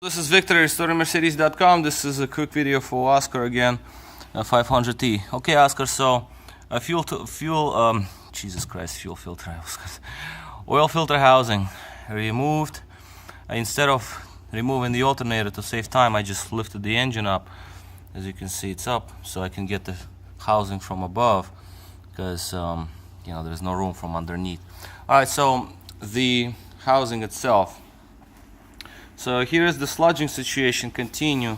This is Victor, restoringmercedes.com. This is a quick video for Oscar again, 500T. Okay, Oscar, so fuel filter, oil filter housing removed. Instead of removing the alternator to save time, I just lifted the engine up. As you can see, it's up, so I can get the housing from above, because there's no room from underneath. All right, so the housing itself. So here is the sludging situation continue.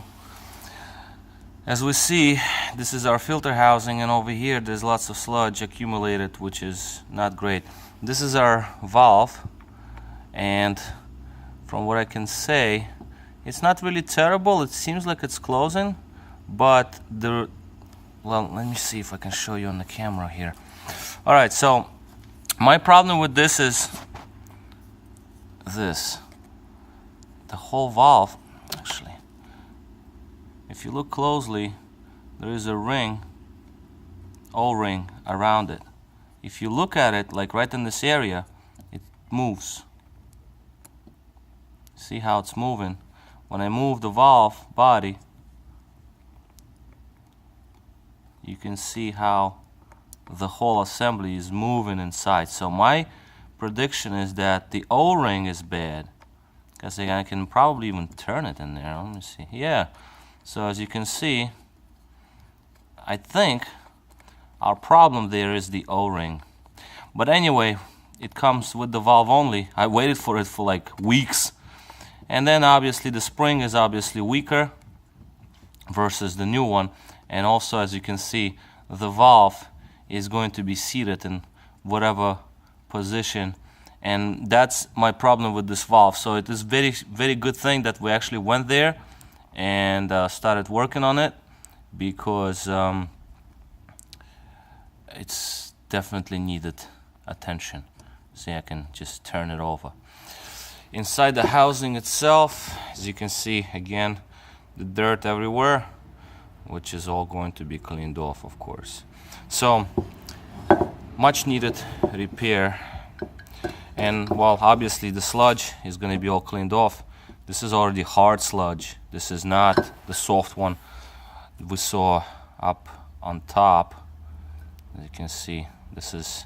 As we see, this is our filter housing, and over here there's lots of sludge accumulated, which is not great. This is our valve, and from what I can say, it's not really terrible. It seems like it's closing, but well, let me see if I can show you on the camera here. All right, so my problem with this is this. The whole valve, actually, if you look closely, there is a ring, O-ring around it. If you look at it, like right in this area, it moves. See how it's moving? When I move the valve body, you can see how the whole assembly is moving inside. So my prediction is that the O-ring is bad, because I can probably even turn it in there. Let me see. Yeah. So as you can see, I think our problem there is the O-ring. But anyway, it comes with the valve only. I waited for it for like weeks. And then obviously the spring is obviously weaker versus the new one. And also, as you can see, the valve is going to be seated in whatever position. And that's my problem with this valve. So it is very, very good thing that we actually went there and started working on it, because it's definitely needed attention. See, I can just turn it over. Inside the housing itself, as you can see, again, the dirt everywhere, which is all going to be cleaned off, of course. So much needed repair. And well, obviously the sludge is going to be all cleaned off. This is already hard sludge. This is not the soft one we saw up on top. As you can see, this is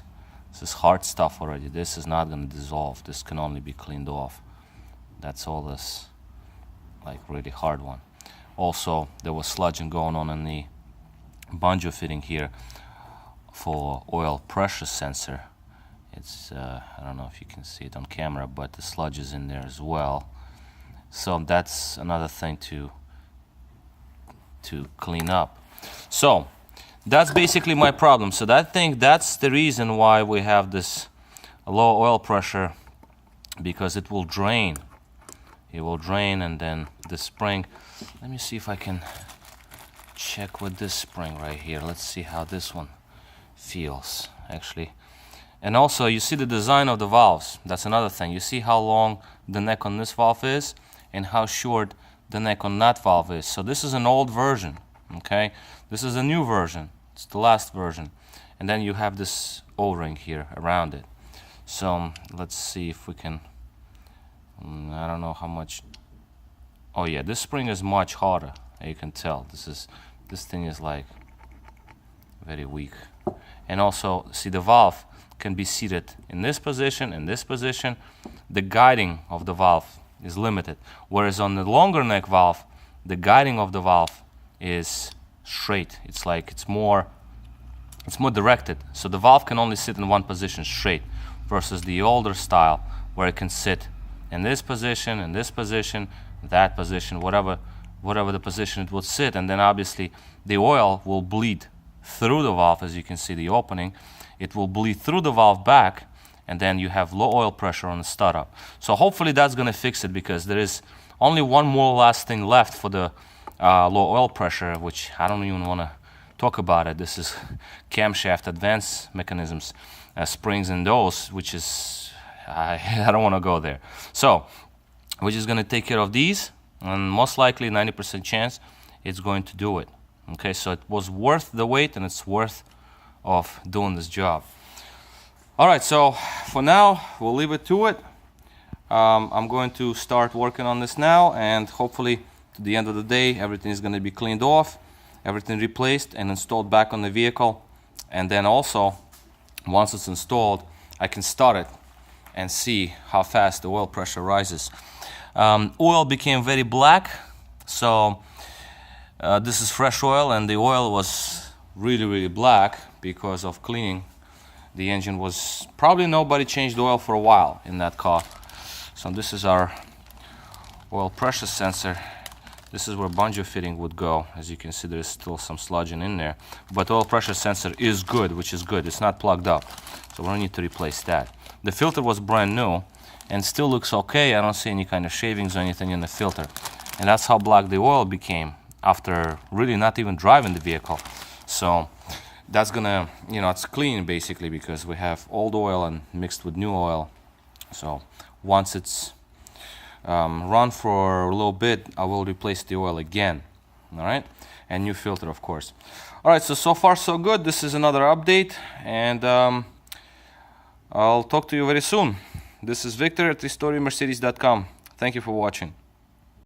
hard stuff already. This is not going to dissolve. This can only be cleaned off. That's all this, like, really hard one. Also, there was sludging going on in the banjo fitting here for oil pressure sensor. It's I don't know if you can see it on camera, but the sludge is in there as well. So that's another thing to clean up. So that's basically my problem. So I think that's the reason why we have this low oil pressure, because it will drain. It will drain, and then the spring. Let me see if I can check with this spring right here. Let's see how this one feels, actually. And also, you see the design of the valves. That's another thing. You see how long the neck on this valve is and how short the neck on that valve is. So this is an old version, okay? This is a new version. It's the last version. And then you have this O-ring here around it. So let's see if we can, I don't know how much. Oh yeah, this spring is much harder. You can tell. This thing is like very weak. And also, see, the valve can be seated in this position, in this position. The guiding of the valve is limited, whereas on the longer neck valve, the guiding of the valve is straight. It's like it's more directed, so the valve can only sit in one position straight, versus the older style where it can sit in this position, in this position, that position, whatever the position it would sit. And then obviously the oil will bleed through the valve. As you can see, the opening, it will bleed through the valve back, and then you have low oil pressure on the startup. So hopefully that's going to fix it, because there is only one more last thing left for the low oil pressure, which I don't even want to talk about it. This is camshaft advance mechanisms, springs and those, which is, I don't want to go there. So we're just going to take care of these, and most likely 90% chance it's going to do it. Okay, so it was worth the wait, and it's worth of doing this job. All right, so for now, we'll leave it to it. I'm going to start working on this now, and hopefully to the end of the day everything is going to be cleaned off, everything replaced and installed back on the vehicle. And then also, once it's installed, I can start it and see how fast the oil pressure rises. Oil became very black, so this is fresh oil, and the oil was really black because of cleaning. The engine was probably, nobody changed oil for a while in that car. So this is our oil pressure sensor. This is where bungee fitting would go. As you can see, there's still some sludging in there, but oil pressure sensor is good, which is good. It's not plugged up, so we don't need to replace that. The filter was brand new and still looks okay. I don't see any kind of shavings or anything in the filter, and that's how black the oil became after really not even driving the vehicle. So that's gonna, you know, it's clean basically because we have old oil and mixed with new oil. So once it's run for a little bit, I will replace the oil again. All right, and new filter, of course. All right, so far so good. This is another update, and I'll talk to you very soon. This is Victor at RestoreYourMercedes.com. Thank you for watching.